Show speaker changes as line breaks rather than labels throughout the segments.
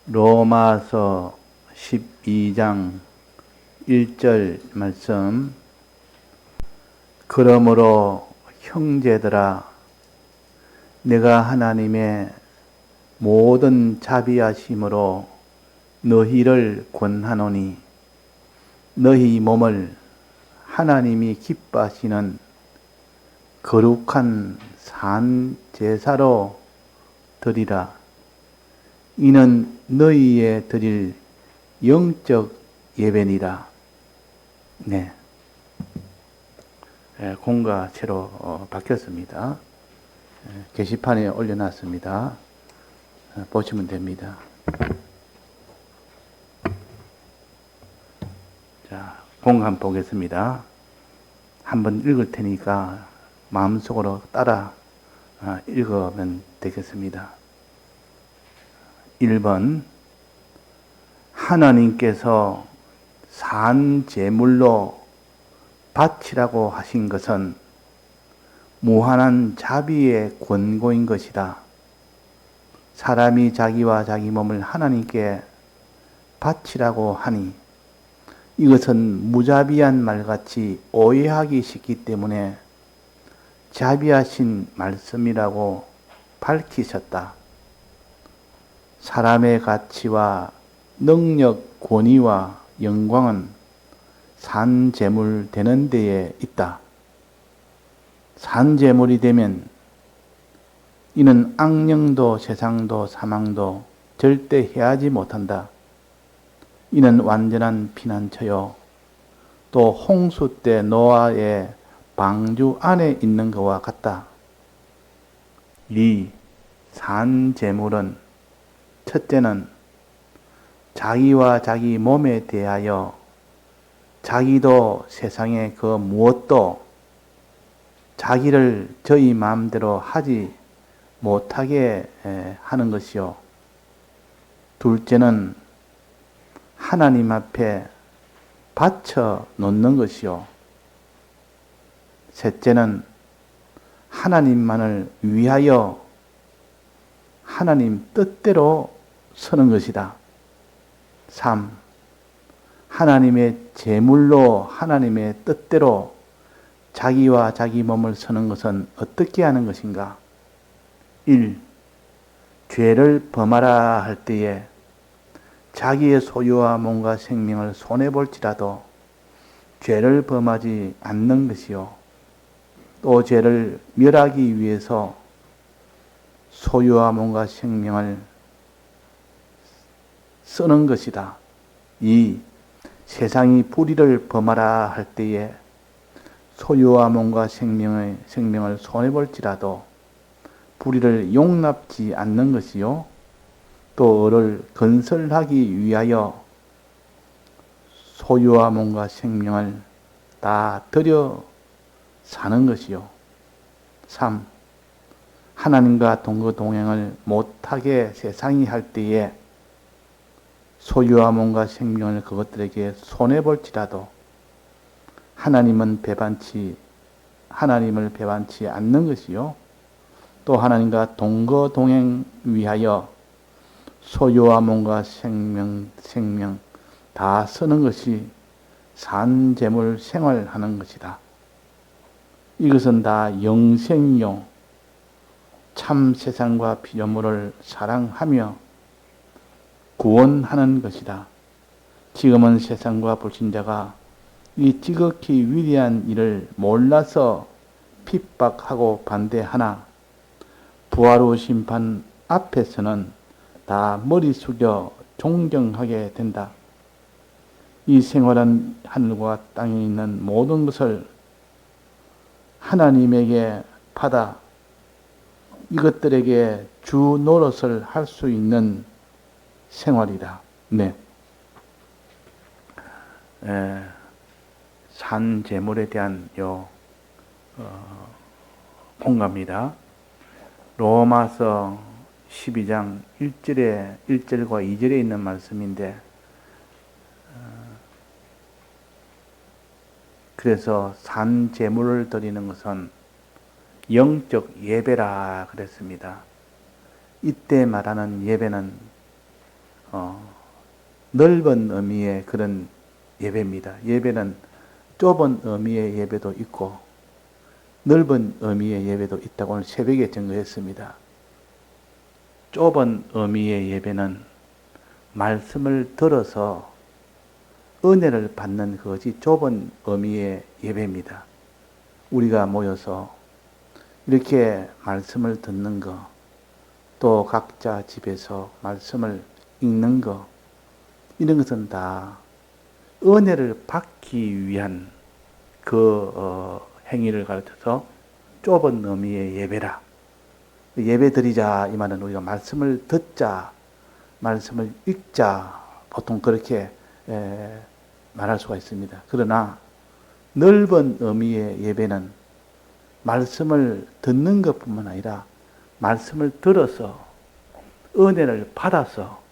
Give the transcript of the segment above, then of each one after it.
로마서 12장 1절 말씀. 그러므로 형제들아, 내가 하나님의 모든 자비하심으로 너희를 권하노니 너희 몸을 하나님이 기뻐하시는 거룩한 산 제사로 드리라. 이는 너희의 드릴 영적 예배니라. 네. 공과 채로 바뀌었습니다. 게시판에 올려놨습니다. 보시면 됩니다. 자, 공 한번 보겠습니다. 한번 읽을 테니까 마음속으로 따라 읽으면 되겠습니다. 1번. 하나님께서 산 제물로 바치라고 하신 것은 무한한 자비의 권고인 것이다. 사람이 자기와 자기 몸을 하나님께 바치라고 하니 이것은 무자비한 말같이 오해하기 쉽기 때문에 자비하신 말씀이라고 밝히셨다. 사람의 가치와 능력, 권위와 영광은 산 제물 되는 데에 있다. 산 제물이 되면 이는 악령도 세상도 사망도 절대 해하지 못한다. 이는 완전한 피난처요, 또 홍수 때 노아의 방주 안에 있는 것과 같다. 이 산 제물은 첫째는 자기와 자기 몸에 대하여 자기도 세상에 그 무엇도 자기를 저희 마음대로 하지 못하게 하는 것이요. 둘째는 하나님 앞에 바쳐 놓는 것이요. 셋째는 하나님만을 위하여 하나님 뜻대로 서는 것이다. 3. 하나님의 제물로 하나님의 뜻대로 자기와 자기 몸을 서는 것은 어떻게 하는 것인가? 1. 죄를 범하라 할 때에 자기의 소유와 몸과 생명을 손해볼지라도 죄를 범하지 않는 것이요, 또 죄를 멸하기 위해서 소유와 몸과 생명을 쓰는 것이다. 2. 세상이 불의를 범하라 할 때에 소유와 몸과 생명을 손해볼지라도 불의를 용납지 않는 것이요, 또 을을 건설하기 위하여 소유와 몸과 생명을 다 들여 사는 것이요. 3. 하나님과 동거동행을 못하게 세상이 할 때에 소유와 몸과 생명을 그것들에게 손해볼지라도 하나님을 배반치 않는 것이요, 또 하나님과 동거동행 위하여 소유와 몸과 생명 다 쓰는 것이 산재물 생활하는 것이다. 이것은 다 영생이요, 참 세상과 피조물을 사랑하며 구원하는 것이다. 지금은 세상과 불신자가 이 지극히 위대한 일을 몰라서 핍박하고 반대하나 부활 후 심판 앞에서는 다 머리 숙여 존경하게 된다. 이 생활한 하늘과 땅에 있는 모든 것을 하나님에게 받아 이것들에게 주 노릇을 할 수 있는 생활이다. 네. 산 제물에 대한 공감입니다. 로마서 12장 1절과 2절에 있는 말씀인데, 그래서 산 제물을 드리는 것은 영적 예배라 그랬습니다. 이때 말하는 예배는 넓은 의미의 그런 예배입니다. 예배는 좁은 의미의 예배도 있고 넓은 의미의 예배도 있다고 오늘 새벽에 증거했습니다. 좁은 의미의 예배는 말씀을 들어서 은혜를 받는 것이 좁은 의미의 예배입니다. 우리가 모여서 이렇게 말씀을 듣는 것, 또 각자 집에서 말씀을 읽는 것, 이런 것은 다 은혜를 받기 위한 그 행위를 가르쳐서 좁은 의미의 예배라. 예배 드리자 이 말은 우리가 말씀을 듣자, 말씀을 읽자, 보통 그렇게 말할 수가 있습니다. 그러나 넓은 의미의 예배는 말씀을 듣는 것뿐만 아니라 말씀을 들어서 은혜를 받아서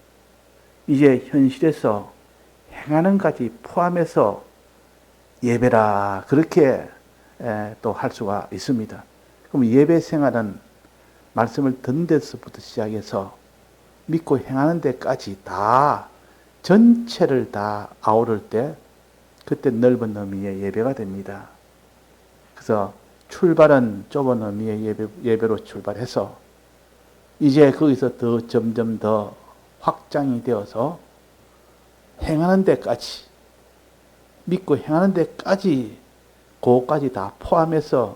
이제 현실에서 행하는 것까지 포함해서 예배라 그렇게 또 할 수가 있습니다. 그럼 예배 생활은 말씀을 듣는 데서부터 시작해서 믿고 행하는 데까지 다 전체를 다 아우를 때 그때 넓은 의미의 예배가 됩니다. 그래서 출발은 좁은 의미의 예배로 출발해서 이제 거기서 더 점점 더 확장이 되어서 행하는 데까지 믿고 행하는 데까지 그것까지 다 포함해서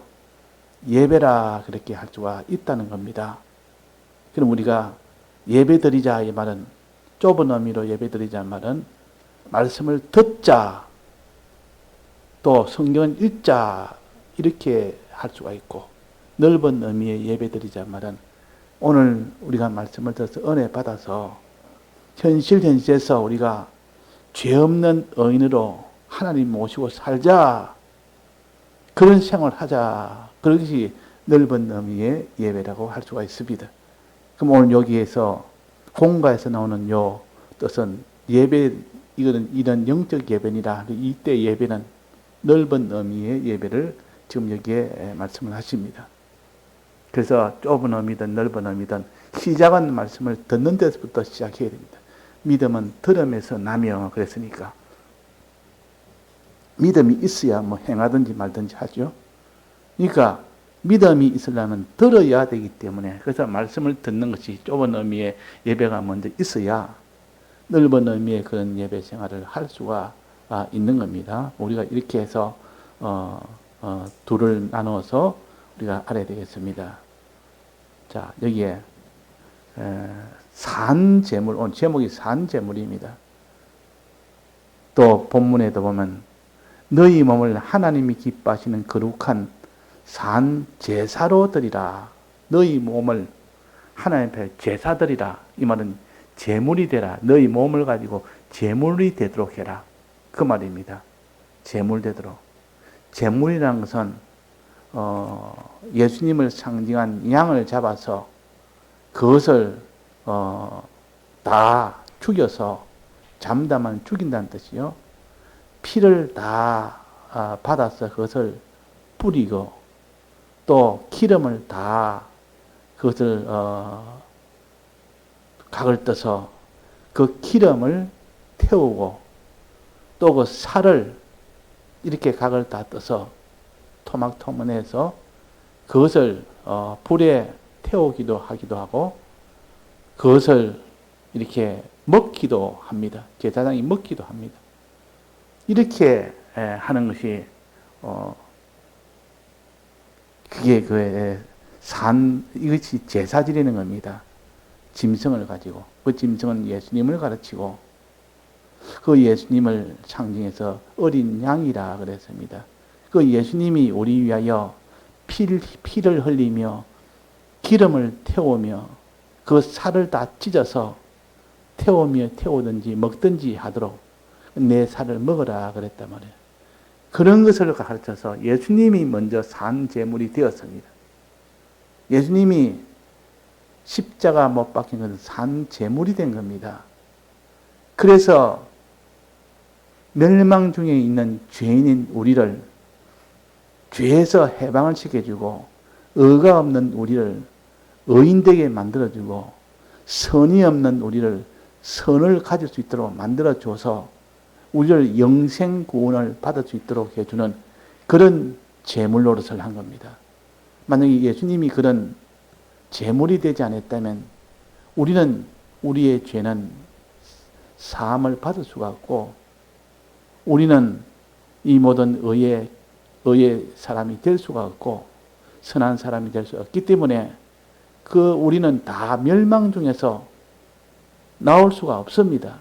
예배라 그렇게 할 수가 있다는 겁니다. 그럼 우리가 예배 드리자 이 말은 좁은 의미로 예배 드리자 말은 말씀을 듣자 또 성경을 읽자 이렇게 할 수가 있고 넓은 의미의 예배 드리자 말은 오늘 우리가 말씀을 들어서 은혜 받아서 현실에서 우리가 죄 없는 의인으로 하나님 모시고 살자 그런 생활을 하자 그것이 넓은 의미의 예배라고 할 수가 있습니다. 그럼 오늘 여기에서 공가에서 나오는 요 뜻은 예배 이거는 이런 영적 예배니라 이때 예배는 넓은 의미의 예배를 지금 여기에 말씀을 하십니다. 그래서 좁은 의미든 넓은 의미든 시작은 말씀을 듣는 데서부터 시작해야 됩니다. 믿음은 들음에서 나며 그랬으니까 믿음이 있어야 뭐 행하든지 말든지 하죠. 그러니까 믿음이 있으려면 들어야 되기 때문에 그래서 말씀을 듣는 것이 좁은 의미의 예배가 먼저 있어야 넓은 의미의 그런 예배 생활을 할 수가 있는 겁니다. 우리가 이렇게 해서 둘을 나누어서 우리가 알아야 되겠습니다. 자, 여기에 산제물, 오늘 제목이 산제물입니다. 또 본문에도 보면 너희 몸을 하나님이 기뻐하시는 거룩한 산제사로 드리라. 너희 몸을 하나님 앞에 제사 드리라. 이 말은 제물이 되라. 너희 몸을 가지고 제물이 되도록 해라. 그 말입니다. 제물 되도록. 제물이라는 것은 예수님을 상징한 양을 잡아서 그것을 다 죽여서 잠담한 죽인다는 뜻이요. 피를 다 받아서 그것을 뿌리고 또 기름을 다 그것을 각을 떠서 그 기름을 태우고 또 그 살을 이렇게 각을 다 떠서 토막토문해서 그것을 불에 태우기도 하기도 하고 그것을 이렇게 먹기도 합니다. 제사장이 먹기도 합니다. 이렇게 하는 것이 그게 이것이 제사 드리는 겁니다. 짐승을 가지고 그 짐승은 예수님을 가르치고 그 예수님을 상징해서 어린 양이라 그랬습니다. 그 예수님이 우리 위하여 피를 흘리며 기름을 태우며 그 살을 다 찢어서 태우든지 먹든지 하도록 내 살을 먹어라 그랬단 말이에요. 그런 것을 가르쳐서 예수님이 먼저 산제물이 되었습니다. 예수님이 십자가 못 박힌 것은 산제물이 된 겁니다. 그래서 멸망 중에 있는 죄인인 우리를 죄에서 해방을 시켜주고 의가 없는 우리를 의인되게 만들어주고 선이 없는 우리를 선을 가질 수 있도록 만들어 줘서 우리를 영생 구원을 받을 수 있도록 해주는 그런 제물 노릇을 한 겁니다. 만약에 예수님이 그런 제물이 되지 않았다면 우리는 우리의 죄는 사함을 받을 수가 없고 우리는 이 모든 의의 사람이 될 수가 없고 선한 사람이 될 수 없기 때문에 우리는 다 멸망 중에서 나올 수가 없습니다.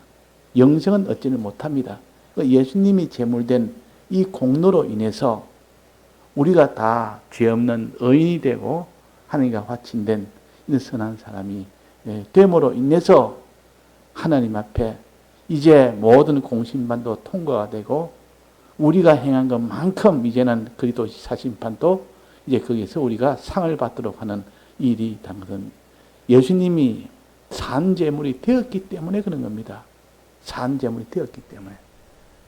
영생은 얻지는 못합니다. 예수님이 제물된 이 공로로 인해서 우리가 다 죄 없는 의인이 되고 하나님과 화친된 선한 사람이 됨으로 인해서 하나님 앞에 이제 모든 공심판도 통과가 되고 우리가 행한 것만큼 이제는 그리스도 사심판도 이제 거기서 우리가 상을 받도록 하는 일이 단 것은 예수님이 산제물이 되었기 때문에 그런 겁니다. 산제물이 되었기 때문에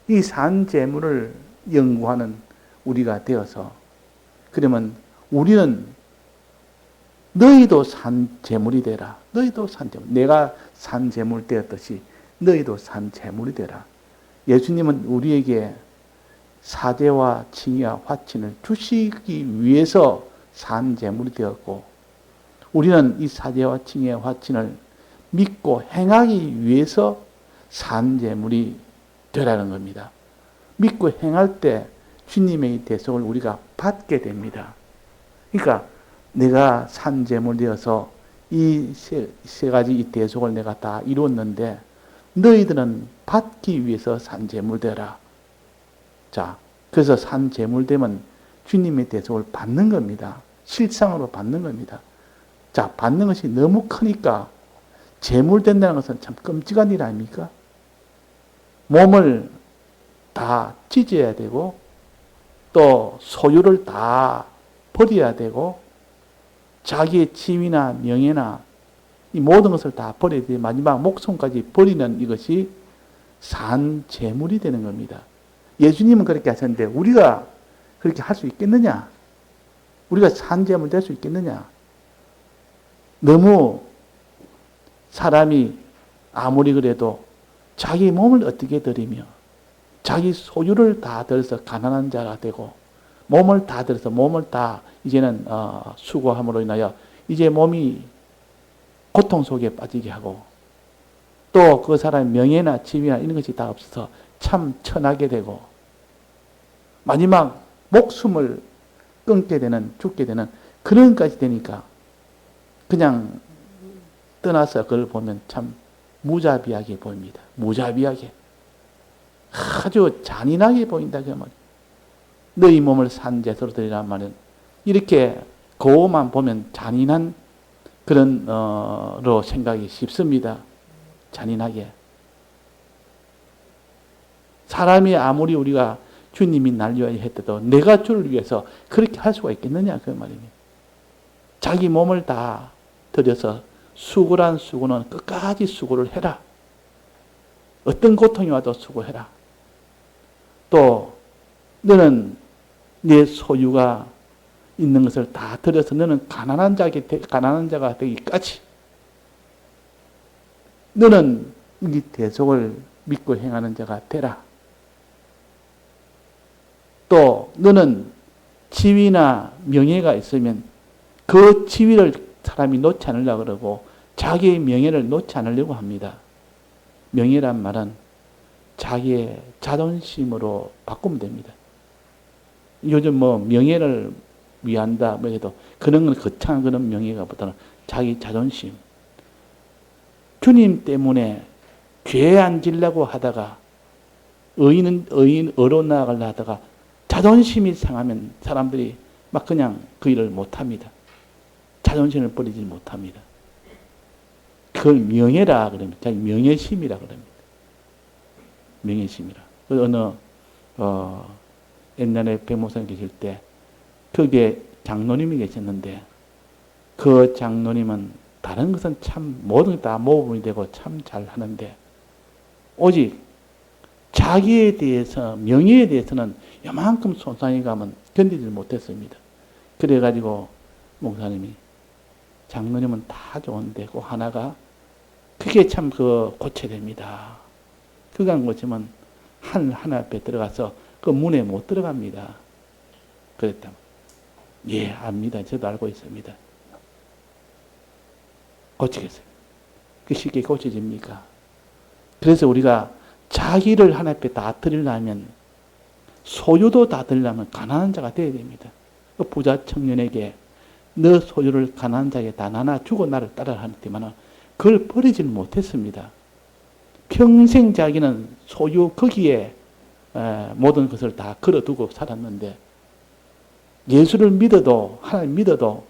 이 산제물을 연구하는 우리가 되어서 그러면 우리는 너희도 산제물이 되라. 너희도 산제물. 내가 산제물 되었듯이 너희도 산제물이 되라. 예수님은 우리에게 사죄와 칭의와 화친을 주시기 위해서 산제물이 되었고 우리는 이 사죄와 칭의와 화친을 믿고 행하기 위해서 산제물이 되라는 겁니다. 믿고 행할 때 주님의 대속을 우리가 받게 됩니다. 그러니까 내가 산제물 되어서 이 세 가지 이 대속을 내가 다 이루었는데 너희들은 받기 위해서 산제물 되라. 자, 그래서 산제물 되면 주님의 대속을 받는 겁니다. 실상으로 받는 겁니다. 자, 받는 것이 너무 크니까 제물 된다는 것은 참 끔찍한 일 아닙니까? 몸을 다 찢어야 되고 또 소유를 다 버려야 되고 자기의 지위나 명예나 이 모든 것을 다 버려야 돼 마지막 목숨까지 버리는 이것이 산제물이 되는 겁니다. 예수님은 그렇게 하셨는데 우리가 그렇게 할 수 있겠느냐? 우리가 산제물 될 수 있겠느냐? 너무 사람이 아무리 그래도 자기 몸을 어떻게 드리며 자기 소유를 다 들어서 가난한 자가 되고 몸을 다 들어서 몸을 다 이제는 수고함으로 인하여 이제 몸이 고통 속에 빠지게 하고 또 그 사람의 명예나 지위나 이런 것이 다 없어서 참 천하게 되고 마지막 목숨을 끊게 되는 죽게 되는 그런 까지 되니까 그냥 떠나서 그걸 보면 참 무자비하게 보입니다. 무자비하게 아주 잔인하게 보인다 그 말이에요. 너희 몸을 산제사로 드리란 말은 이렇게 그것만 보면 잔인한 그런 로 생각이 쉽습니다. 잔인하게 사람이 아무리 우리가 주님이 날 위하여 했더라도 내가 주를 위해서 그렇게 할 수가 있겠느냐 그 말입니다. 자기 몸을 다 들여서 수고란 수고는 끝까지 수고를 해라. 어떤 고통이 와도 수고해라. 또 너는 내 소유가 있는 것을 다 들여서 너는 가난한 자가 되기까지 너는 이 대속을 믿고 행하는 자가 되라. 또 너는 지위나 명예가 있으면 그 지위를 사람이 놓지 않으려고 그러고 자기의 명예를 놓지 않으려고 합니다. 명예란 말은 자기의 자존심으로 바꾸면 됩니다. 요즘 뭐 명예를 위한다 뭐 해도 그런 건 거창한 그런 명예가 보다는 자기 자존심. 주님 때문에 죄 안 지려고 하다가 의로 나아가려 하다가 자존심이 상하면 사람들이 막 그냥 그 일을 못합니다. 자존심을 버리지 못합니다. 그걸 명예라 그럽니다. 자기 명예심이라 그럽니다. 명예심이라. 어느 옛날에 백목사님 계실 때 거기에 장로님이 계셨는데 그 장로님은 다른 것은 참 모든 게 다 모범이 되고 참 잘하는데 오직 자기에 대해서 명예에 대해서는 요만큼 손상이 가면 견디지 못했습니다. 그래가지고 목사님이 장로님은 다 좋은데 그 하나가 그게 참 고쳐야 됩니다. 그거 안 고치면 하늘 앞에 들어가서 그 문에 못 들어갑니다. 그랬다면. 예, 압니다. 저도 알고 있습니다. 고치겠어요. 그 쉽게 고쳐집니까? 그래서 우리가 자기를 하나님 앞에 다 드리려면, 소유도 다 드리려면 가난한 자가 되어야 됩니다. 그 부자 청년에게 너 소유를 가난한 자에게 다 나눠주고 나를 따르라 하는데만 그걸 버리질 못했습니다. 평생 자기는 소유 거기에 모든 것을 다 걸어두고 살았는데, 예수를 믿어도, 하나님 믿어도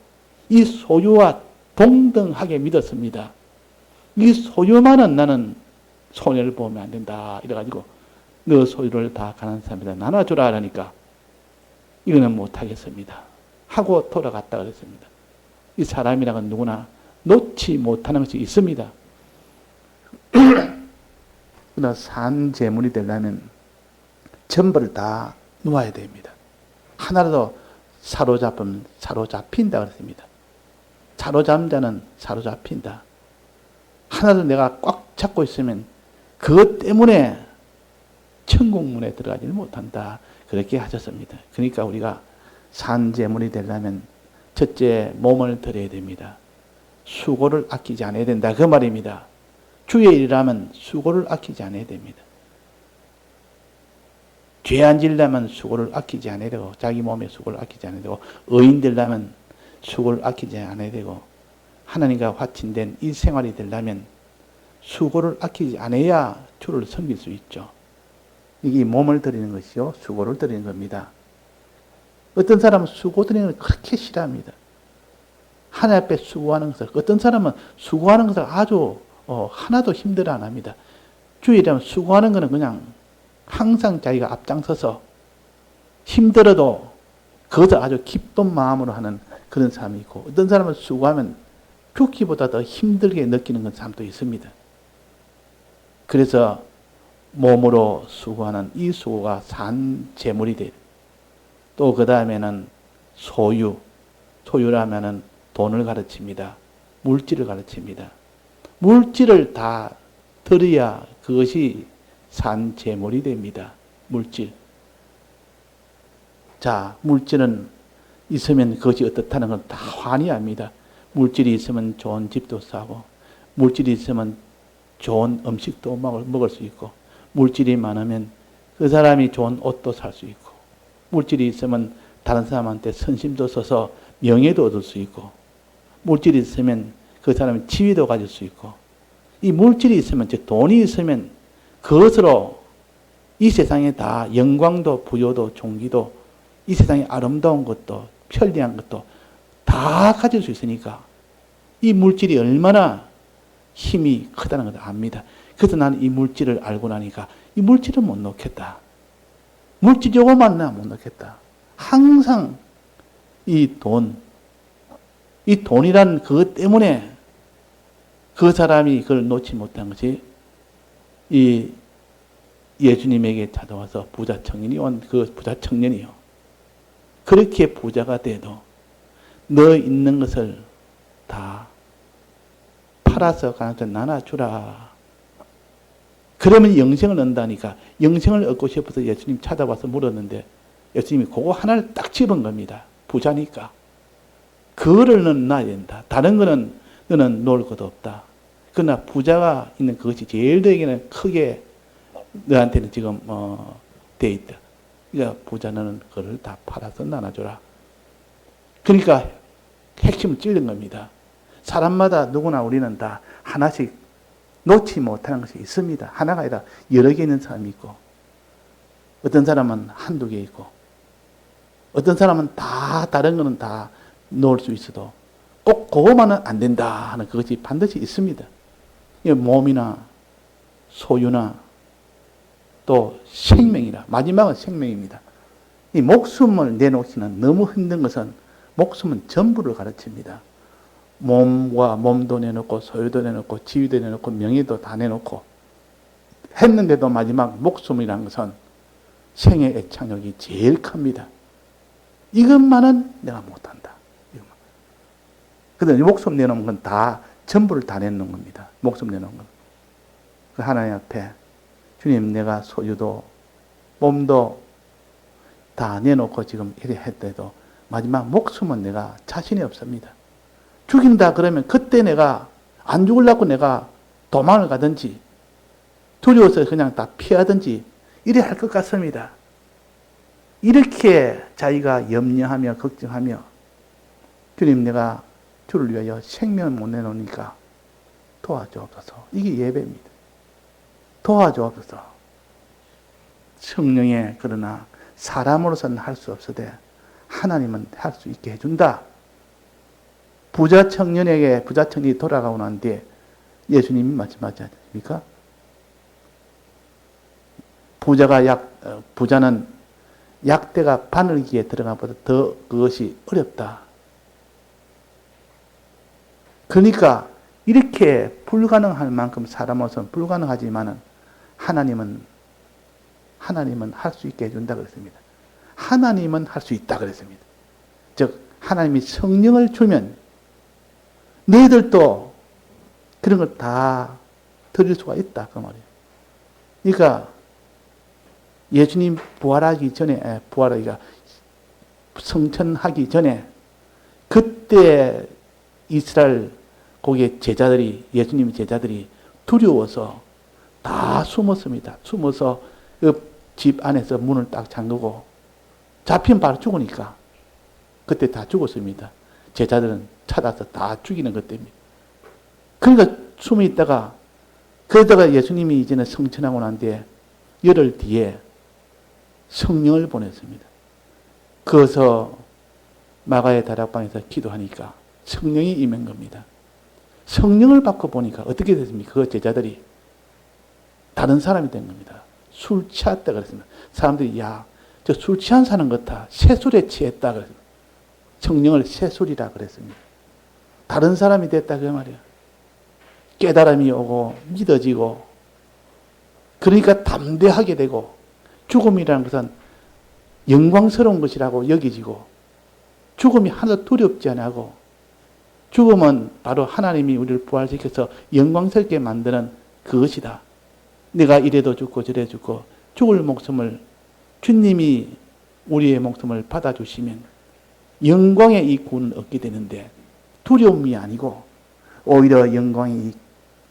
이 소유와 동등하게 믿었습니다. 이 소유만은 나는 손해를 보면 안 된다. 이래가지고 너 소유를 다 가난한 사람에다 나눠주라 하니까 이거는 못하겠습니다. 하고 돌아갔다 그랬습니다. 이 사람이라는 건 누구나 놓지 못하는 것이 있습니다. 그러나 산 재물이 되려면 전부를 다 놓아야 됩니다. 하나라도 사로잡으면 사로잡힌다 그랬습니다. 사로잡은 자는 사로잡힌다. 하나도 내가 꽉 잡고 있으면 그것 때문에 천국문에 들어가지는 못한다. 그렇게 하셨습니다. 그러니까 우리가 산재물이 되려면 첫째 몸을 드려야 됩니다. 수고를 아끼지 않아야 된다. 그 말입니다. 주의 일이라면 수고를 아끼지 않아야 됩니다. 죄 안 지려면 수고를 아끼지 않아야 되고, 자기 몸에 수고를 아끼지 않아야 되고, 의인 되려면 수고를 아끼지 않아야 되고, 하나님과 화친된 이 생활이 되려면 수고를 아끼지 않아야 주를 섬길 수 있죠. 이게 몸을 드리는 것이요, 수고를 드리는 겁니다. 어떤 사람은 수고 드리는 걸 그렇게 싫어합니다. 하나님 앞에 수고하는 것을, 어떤 사람은 수고하는 것을 아주 하나도 힘들어 안 합니다. 주일이라면 수고하는 것은 그냥 항상 자기가 앞장서서 힘들어도 그것을 아주 기쁜 마음으로 하는 그런 사람이 있고, 어떤 사람은 수고하면 죽기보다 더 힘들게 느끼는 그런 사람도 있습니다. 그래서 몸으로 수고하는 이 수고가 산 재물이 돼요. 또 그 다음에는 소유라면은 돈을 가르칩니다. 물질을 가르칩니다. 물질을 다 드려야 그것이 산 재물이 됩니다. 물질. 자, 물질은 있으면 그것이 어떻다는 건 다 환히 압니다. 물질이 있으면 좋은 집도 사고, 물질이 있으면 좋은 음식도 먹을 수 있고, 물질이 많으면 그 사람이 좋은 옷도 살 수 있고, 물질이 있으면 다른 사람한테 선심도 써서 명예도 얻을 수 있고, 물질이 있으면 그 사람이 지위도 가질 수 있고, 이 물질이 있으면, 즉 돈이 있으면 그것으로 이 세상에 다 영광도 부여도 종기도 이 세상에 아름다운 것도 편리한 것도 다 가질 수 있으니까 이 물질이 얼마나 힘이 크다는 것을 압니다. 그래서 나는 이 물질을 알고 나니까 이 물질은 못 놓겠다. 물질 요거만 나 못 놓겠다. 항상 이 돈이란 그것 때문에 그 사람이 그걸 놓지 못한 것이 이 예수님에게 찾아와서 부자 청년이 온 그 부자 청년이요. 그렇게 부자가 돼도 너 있는 것을 다 팔아서 가나한테 나눠주라. 그러면 영생을 얻는다니까. 영생을 얻고 싶어서 예수님 찾아와서 물었는데 예수님이 그거 하나를 딱 집은 겁니다. 부자니까. 그거를 너는 놔야 된다. 다른 거는 너는 놓을 것도 없다. 그러나 부자가 있는 그것이 제일 너에게는 크게 너한테는 지금 돼 있다. 그러니까 부자 너는 그걸 다 팔아서 나눠줘라. 그러니까 핵심을 찔른 겁니다. 사람마다 누구나 우리는 다 하나씩 놓지 못하는 것이 있습니다. 하나가 아니라 여러 개 있는 사람이 있고, 어떤 사람은 한두 개 있고, 어떤 사람은 다 다른 거는 다 놓을 수 있어도 꼭 그거만은 안 된다 하는 그것이 반드시 있습니다. 몸이나 소유나 또 생명이라, 마지막은 생명입니다. 이 목숨을 내놓기는 너무 힘든 것은 목숨은 전부를 가르칩니다. 몸도 내놓고 소유도 내놓고 지위도 내놓고 명예도 다 내놓고 했는데도 마지막 목숨이라는 것은 생의 애착력이 제일 큽니다. 이것만은 내가 못한다. 그런데 목숨 내놓은 건 다 전부를 다 내놓는 겁니다. 목숨 내놓은 거. 그 하나님 앞에 주님, 내가 소유도 몸도 다 내놓고 지금 이래 했대도 마지막 목숨은 내가 자신이 없습니다. 죽인다 그러면 그때 내가 안 죽으려고 내가 도망을 가든지 두려워서 그냥 다 피하든지 이래 할 것 같습니다. 이렇게 자기가 염려하며 걱정하며 주님, 내가 주를 위하여 생명을 못 내놓으니까 도와주옵소서. 이게 예배입니다. 도와주옵소서. 성령의 그러나 사람으로서는 할 수 없으되 하나님은 할 수 있게 해준다. 부자 청년이 돌아가고 난 뒤에 예수님이 말씀하지 않습니까? 부자는 약대가 바늘기에 들어가보다 더 그것이 어렵다. 그러니까 이렇게 불가능할 만큼 사람으로서는 불가능하지만은 하나님은 할 수 있게 해준다 그랬습니다. 하나님은 할 수 있다 그랬습니다. 즉 하나님이 성령을 주면 너희들도 그런 걸 다 드릴 수가 있다 그 말이에요. 그러니까 예수님 부활하기 전에 성천하기 전에 그때 이스라엘 거기에 예수님 제자들이 두려워서 다 숨었습니다. 숨어서 그 집 안에서 문을 딱 잠그고 잡히면 바로 죽으니까 그때 다 죽었습니다. 제자들은 찾아서 다 죽이는 것 때문에. 그러니까 숨어 있다가 그러다가 예수님이 이제는 성천하고 난 뒤에 열흘 뒤에 성령을 보냈습니다. 그어서 마가의 다락방에서 기도하니까 성령이 임한 겁니다. 성령을 받고 보니까 어떻게 됐습니까? 그 제자들이 다른 사람이 된 겁니다. 술 취했다 그랬습니다. 사람들이 저 술 취한 사람 같아. 새술에 취했다 그랬습니다. 성령을 새술이라 그랬습니다. 다른 사람이 됐다 그 말이야. 깨달음이 오고 믿어지고 그러니까 담대하게 되고 죽음이라는 것은 영광스러운 것이라고 여기지고 죽음이 하나도 두렵지 않고 죽음은 바로 하나님이 우리를 부활시켜서 영광스럽게 만드는 그것이다. 내가 이래도 죽고 저래 죽고 죽을 목숨을 주님이 우리의 목숨을 받아주시면 영광의 이 구원을 얻게 되는데 두려움이 아니고 오히려 영광의 이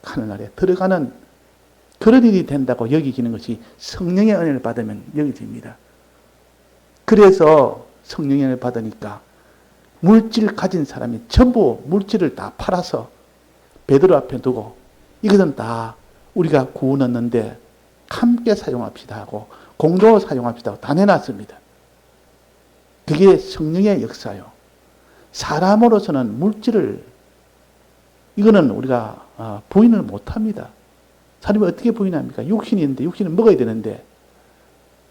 하늘나라에 들어가는 그런 일이 된다고 여기지는 것이 성령의 은혜를 받으면 여기집니다. 그래서 성령의 은혜를 받으니까 물질 가진 사람이 전부 물질을 다 팔아서 베드로 앞에 두고 이것은 다 우리가 구원 얻는데 함께 사용합시다 하고 공동으로 사용합시다 하고 다 내놨습니다. 그게 성령의 역사요. 사람으로서는 물질을 이거는 우리가 부인을 못합니다. 사람이 어떻게 부인합니까? 육신이 있는데 육신은 먹어야 되는데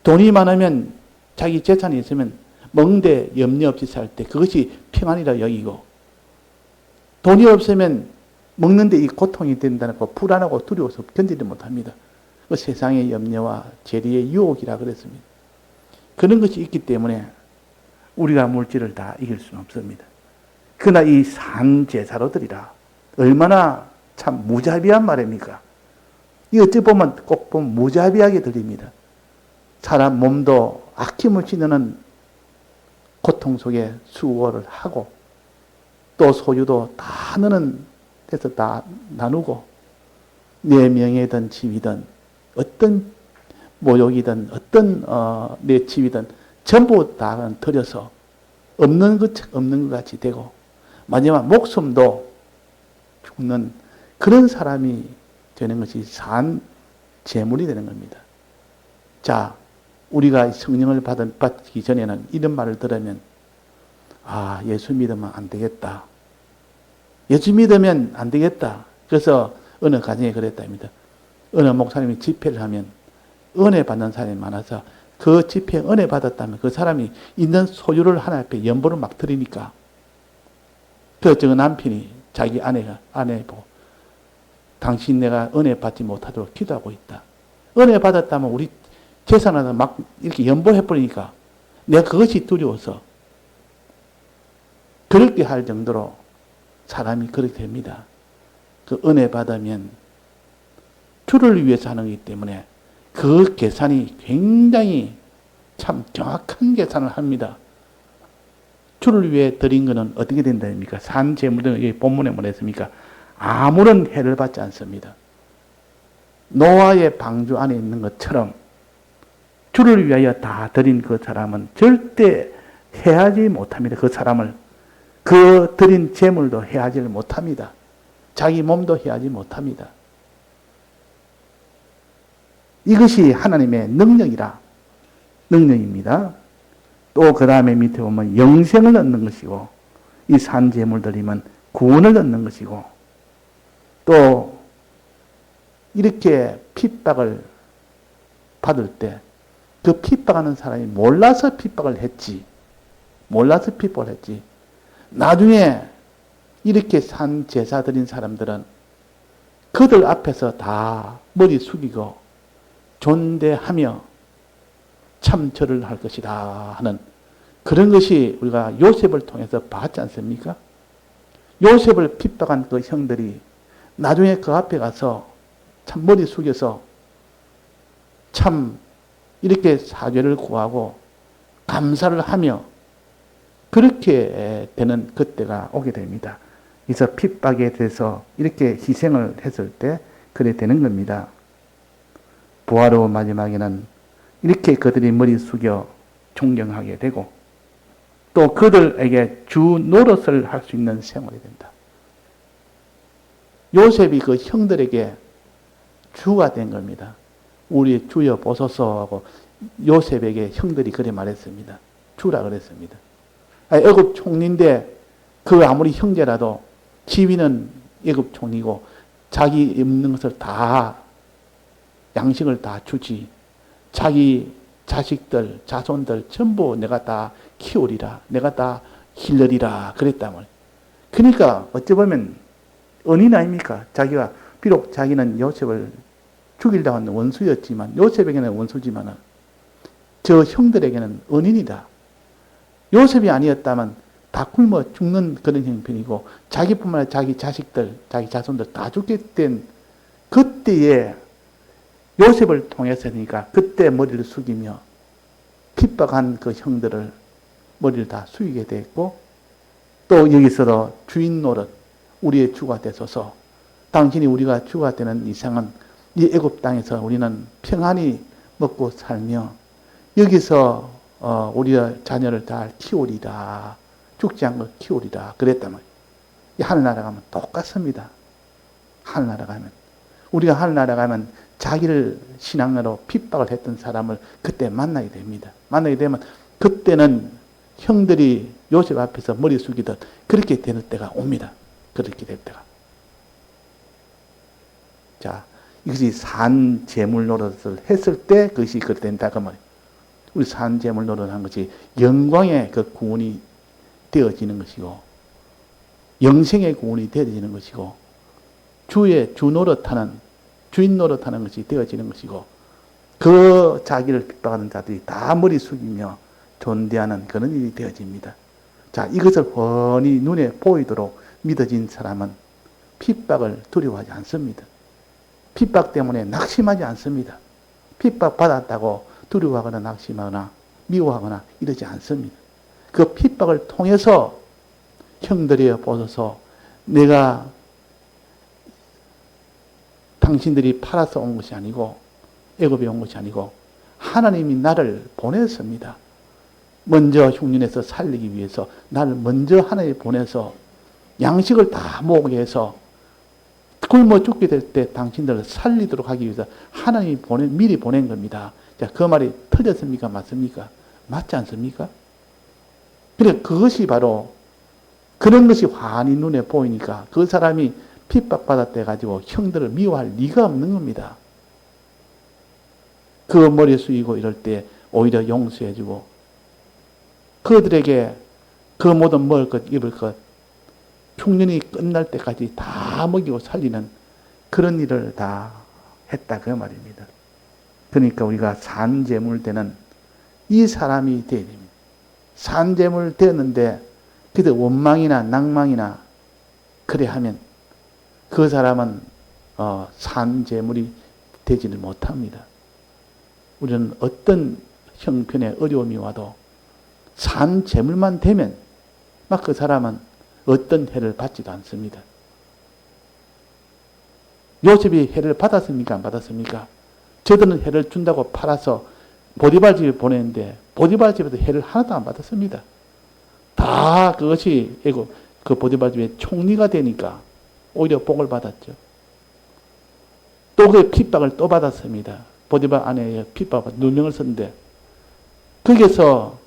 돈이 많으면 자기 재산이 있으면 먹는데 염려 없이 살 때 그것이 평안이라 여기고 돈이 없으면 먹는데 이 고통이 된다는 거 불안하고 두려워서 견디지 못합니다. 그 세상의 염려와 재리의 유혹이라 그랬습니다. 그런 것이 있기 때문에 우리가 물질을 다 이길 수는 없습니다. 그러나 이 산제사로 드리라. 얼마나 참 무자비한 말입니까? 이 어찌 보면 꼭 보면 무자비하게 들립니다. 사람 몸도 아낌없이 너는 고통 속에 수고를 하고 또 소유도 다 너는 그래서 다 나누고 내 명예든 집이든 어떤 모욕이든 어떤 내 집이든 전부 다 들여서 없는 것 같이 되고 마지막 목숨도 죽는 그런 사람이 되는 것이 산 재물이 되는 겁니다. 자, 우리가 성령을 받기 전에는 이런 말을 들으면 예수 믿으면 안 되겠다. 예수 믿으면 안 되겠다. 그래서 어느 가정에 그랬답니다. 어느 목사님이 집회를 하면 은혜 받는 사람이 많아서 그 집회에 은혜 받았다면 그 사람이 있는 소유를 하나 앞에 연보를 막 드리니까 그 남편이 자기 아내 보고 당신 내가 은혜 받지 못하도록 기도하고 있다. 은혜 받았다면 우리 재산을 막 이렇게 연보해버리니까 내가 그것이 두려워서 그렇게 할 정도로 사람이 그렇게 됩니다. 그 은혜 받으면 주를 위해서 하는 것이기 때문에 그 계산이 굉장히 참 정확한 계산을 합니다. 주를 위해 드린 것은 어떻게 된다입니까? 산 제물은 여기 본문에 뭐라 했습니까? 아무런 해를 받지 않습니다. 노아의 방주 안에 있는 것처럼 주를 위하여 다 드린 그 사람은 절대 해하지 못합니다. 그 사람을 그 드린 제물도 해하지 못합니다. 자기 몸도 해하지 못합니다. 이것이 하나님의 능력입니다. 또 그 다음에 밑에 보면 영생을 얻는 것이고 이 산 제물 드리면 구원을 얻는 것이고 또 이렇게 핍박을 받을 때 그 핍박하는 사람이 몰라서 핍박을 했지. 나중에 이렇게 산 제사 드린 사람들은 그들 앞에서 다 머리 숙이고 존대하며 참 절을 할 것이다 하는 그런 것이 우리가 요셉을 통해서 봤지 않습니까? 요셉을 핍박한 그 형들이 나중에 그 앞에 가서 참 머리 숙여서 참 이렇게 사죄를 구하고 감사를 하며 그렇게 되는 그때가 오게 됩니다. 그래서 핍박에 대해서 이렇게 희생을 했을 때 그래 되는 겁니다. 부활 후 마지막에는 이렇게 그들이 머리 숙여 존경하게 되고 또 그들에게 주 노릇을 할 수 있는 생활이 된다. 요셉이 그 형들에게 주가 된 겁니다. 우리 주여 보소서 하고 요셉에게 형들이 그래 말했습니다. 주라 그랬습니다. 애굽 총리인데 그 아무리 형제라도 지위는 애굽 총리고 자기 있는 것을 다 양식을 다 주지. 자기 자식들, 자손들 전부 내가 다 키우리라. 내가 다 길러리라. 그랬단 말이에요. 그러니까 어찌 보면 은인 아닙니까? 자기가 비록 자기는 요셉을 죽이려고 하는 원수였지만 요셉에게는 원수지만 저 형들에게는 은인이다. 요셉이 아니었다면 다 굶어 죽는 그런 형편이고 자기뿐만 아니라 자기 자식들, 자기 자손들 다 죽게 된 그때에 요셉을 통해서니까 그때 머리를 숙이며 핍박한 그 형들을 머리를 다 숙이게 됐고 또 여기서도 주인 노릇 우리의 주가 되소서 당신이 우리가 주가 되는 이상은 이 애굽 땅에서 우리는 평안히 먹고 살며 여기서 우리의 자녀를 다 키우리라 죽지 않고 키우리라 그랬단 말이에요. 하늘나라 가면 똑같습니다. 하늘나라 가면 우리가 하늘나라 가면 자기를 신앙으로 핍박을 했던 사람을 그때 만나게 됩니다. 만나게 되면 그때는 형들이 요셉 앞에서 머리 숙이듯 그렇게 될 때가 옵니다. 그렇게 될 때가. 자, 이것이 산 제물 노릇을 했을 때 그것이 그렇게 된다 그 말이에요. 우리 산 제물 노릇한 것이 영광의 그 구원이 되어지는 것이고 영생의 구원이 되어지는 것이고 주의 주 노릇하는 주인 노릇하는 것이 되어지는 것이고 그 자기를 핍박하는 자들이 다 머리 숙이며 존대하는 그런 일이 되어집니다. 자, 이것을 훤히 눈에 보이도록 믿어진 사람은 핍박을 두려워하지 않습니다. 핍박 때문에 낙심하지 않습니다. 핍박 받았다고 두려워하거나 낙심하거나 미워하거나 이러지 않습니다. 그 핍박을 통해서 형들이여 보소서 내가 당신들이 팔아서 온 것이 아니고 애굽에 온 것이 아니고 하나님이 나를 보냈습니다. 먼저 흉년에서 살리기 위해서 나를 먼저 하나님이 보내서 양식을 다 모으게 해서 굶어 죽게 될 때 당신들을 살리도록 하기 위해서 하나님이 미리 보낸 겁니다. 자, 그 말이 틀렸습니까? 맞습니까? 맞지 않습니까? 그래, 그것이 바로 그런 것이 환히 눈에 보이니까 그 사람이 핍박받았다 해가지고 형들을 미워할 리가 없는 겁니다. 그 머리 숙이고 이럴 때 오히려 용서해주고 그들에게 그 모든 먹을 것, 입을 것 흉년이 끝날 때까지 다 먹이고 살리는 그런 일을 다 했다 그 말입니다. 그러니까 우리가 산제물 되는 이 사람이 되어야 됩니다. 산제물 되었는데 그때 원망이나 낭망이나 그래 하면 그 사람은 산 재물이 되지는 못합니다. 우리는 어떤 형편의 어려움이 와도 산 재물만 되면 막 그 사람은 어떤 해를 받지도 않습니다. 요셉이 해를 받았습니까? 안 받았습니까? 저들은 해를 준다고 팔아서 보디발 집에 보냈는데 보디발 집에도 해를 하나도 안 받았습니다. 다 그것이 그 보디발 집의 총리가 되니까 오히려 복을 받았죠. 또 그 핍박을 또 받았습니다. 보디발 아내의 핍박을 누명을 썼는데 거기에서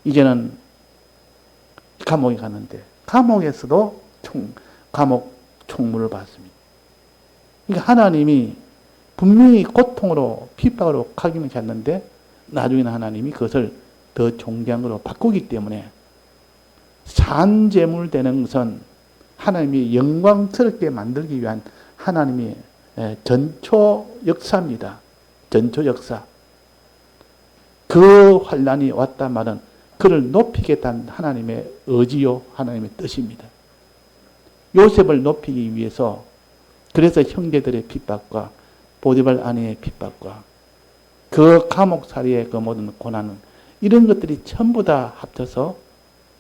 이제는 감옥에 갔는데 감옥에서도 감옥 총무를 받습니다. 그러니까 하나님이 분명히 고통으로 핍박으로 각인을 잤는데 나중에는 하나님이 그것을 더 존귀한 것으로 바꾸기 때문에 산재물 되는 것은 하나님이 영광스럽게 만들기 위한 하나님의 전초 역사입니다. 전초 역사. 그 환난이 왔단 말은 그를 높이겠다는 하나님의 의지요, 하나님의 뜻입니다. 요셉을 높이기 위해서 그래서 형제들의 핍박과 보디발 아내의 핍박과 그 감옥살이의 그 모든 고난은 이런 것들이 전부 다 합쳐서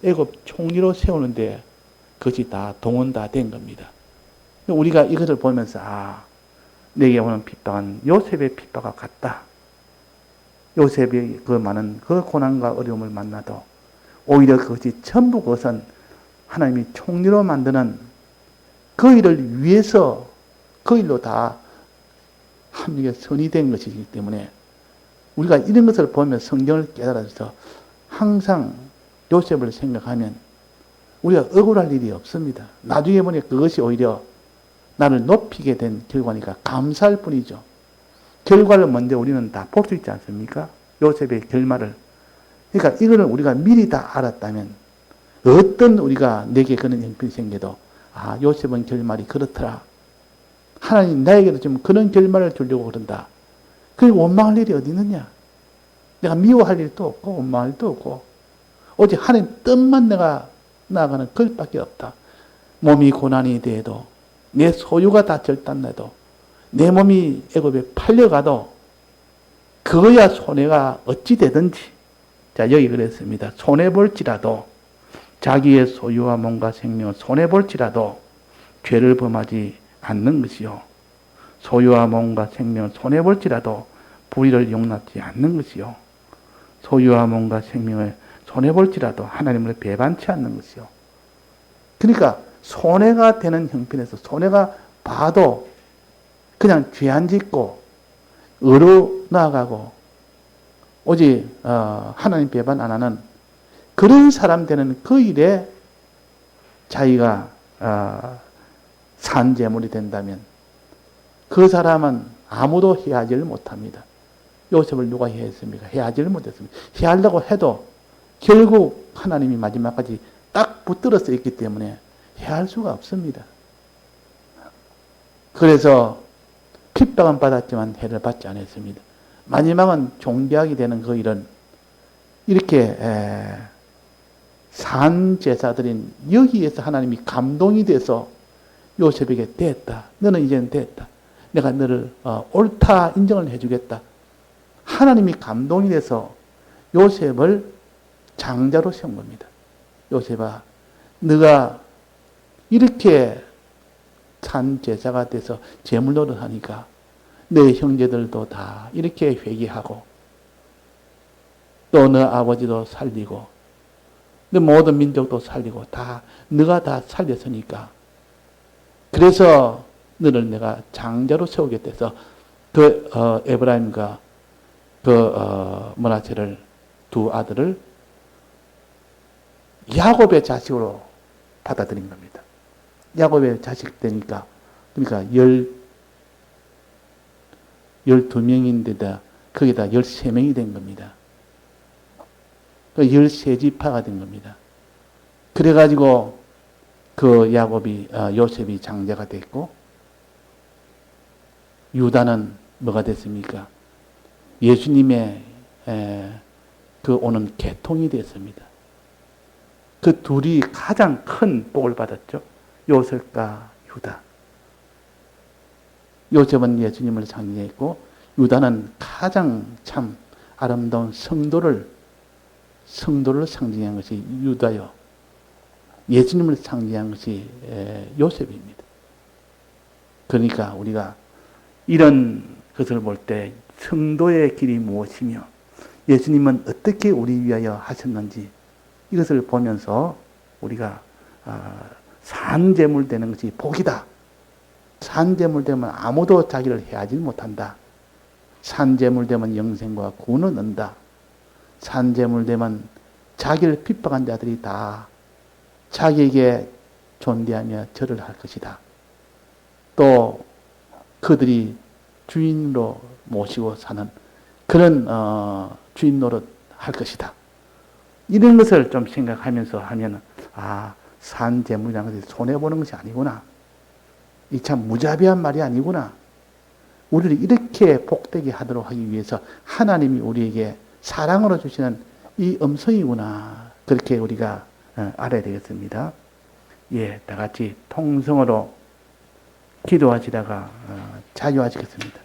애굽 총리로 세우는데 그것이 다 동원 다 된 겁니다. 우리가 이것을 보면서 내게 오는 핍박은 요셉의 핍박과 같다. 요셉이 그 많은 그 고난과 어려움을 만나도 오히려 그것이 전부 그것은 하나님이 총리로 만드는 그 일을 위해서 그 일로 다 합력에 선이 된 것이기 때문에 우리가 이런 것을 보면 성경을 깨달아서 항상 요셉을 생각하면 우리가 억울할 일이 없습니다. 나중에 보니 그것이 오히려 나를 높이게 된 결과니까 감사할 뿐이죠. 결과를 먼저 우리는 다 볼 수 있지 않습니까? 요셉의 결말을. 그러니까 이거를 우리가 미리 다 알았다면 어떤 우리가 내게 그런 형편이 생겨도 요셉은 결말이 그렇더라. 하나님 나에게도 지금 그런 결말을 주려고 그런다. 그리고 원망할 일이 어디 있느냐? 내가 미워할 일도 없고 원망할 일도 없고 오직 하나님 뜻만 내가 나아가는 그것밖에 없다. 몸이 고난이 돼도 내 소유가 다 절단나도 내 몸이 애굽에 팔려가도 그거야 손해가 어찌 되든지 자 여기 그랬습니다. 손해볼지라도 자기의 소유와 몸과 생명을 손해볼지라도 죄를 범하지 않는 것이요. 소유와 몸과 생명을 손해볼지라도 불의를 용납지 않는 것이요. 소유와 몸과 생명을 손해볼지라도 하나님을 배반치 않는 것이요. 그러니까 손해가 되는 형편에서 손해가 봐도 그냥 죄 안 짓고 의로 나아가고 오직 하나님 배반 안 하는 그런 사람 되는 그 일에 자기가 산재물이 된다면 그 사람은 아무도 해하지를 못합니다. 요셉을 누가 해했습니까? 해하지를 못했습니다. 해하려고 해도 결국 하나님이 마지막까지 딱 붙들어서 있기 때문에 해할 수가 없습니다. 그래서 핍박은 받았지만 해를 받지 않았습니다. 마지막은 존귀하게 되는 그 일은 이렇게 산제사들인 여기에서 하나님이 감동이 돼서 요셉에게 됐다. 너는 이제는 됐다. 내가 너를 옳다 인정을 해주겠다. 하나님이 감동이 돼서 요셉을 장자로 세운 겁니다. 요셉아, 너가 이렇게 산제사가 돼서 제물노릇 하니까 내 형제들도 다 이렇게 회개하고 또 너 아버지도 살리고 너 모든 민족도 살리고 다 너가 다 살렸으니까 그래서 너를 내가 장자로 세우겠다 해서 그 에브라임과 그 므낫세를 두 아들을 야곱의 자식으로 받아들인 겁니다. 야곱의 자식 되니까 그러니까 12명인데다 거기다 13명이 된 겁니다. 13지파가 된 겁니다. 그래가지고 그 요셉이 장자가 됐고 유다는 뭐가 됐습니까? 예수님의 그 오는 계통이 됐습니다. 그 둘이 가장 큰 복을 받았죠. 요셉과 유다. 요셉은 예수님을 상징했고 유다는 가장 참 아름다운 성도를 상징한 것이 유다요. 예수님을 상징한 것이 요셉입니다. 그러니까 우리가 이런 것을 볼 때 성도의 길이 무엇이며 예수님은 어떻게 우리 위하여 하셨는지 이것을 보면서 우리가 산재물 되는 것이 복이다. 산재물 되면 아무도 자기를 해하지 못한다. 산재물 되면 영생과 구원을 얻는다. 산재물 되면 자기를 핍박한 자들이 다 자기에게 존대하며 절을 할 것이다. 또 그들이 주인으로 모시고 사는 그런 주인 노릇 할 것이다. 이런 것을 좀 생각하면서 하면 산재물이라는 것이 손해보는 것이 아니구나. 이 참 무자비한 말이 아니구나. 우리를 이렇게 복되게 하도록 하기 위해서 하나님이 우리에게 사랑으로 주시는 이 음성이구나. 그렇게 우리가 알아야 되겠습니다. 다 같이 통성으로 기도하시다가 자유하시겠습니다.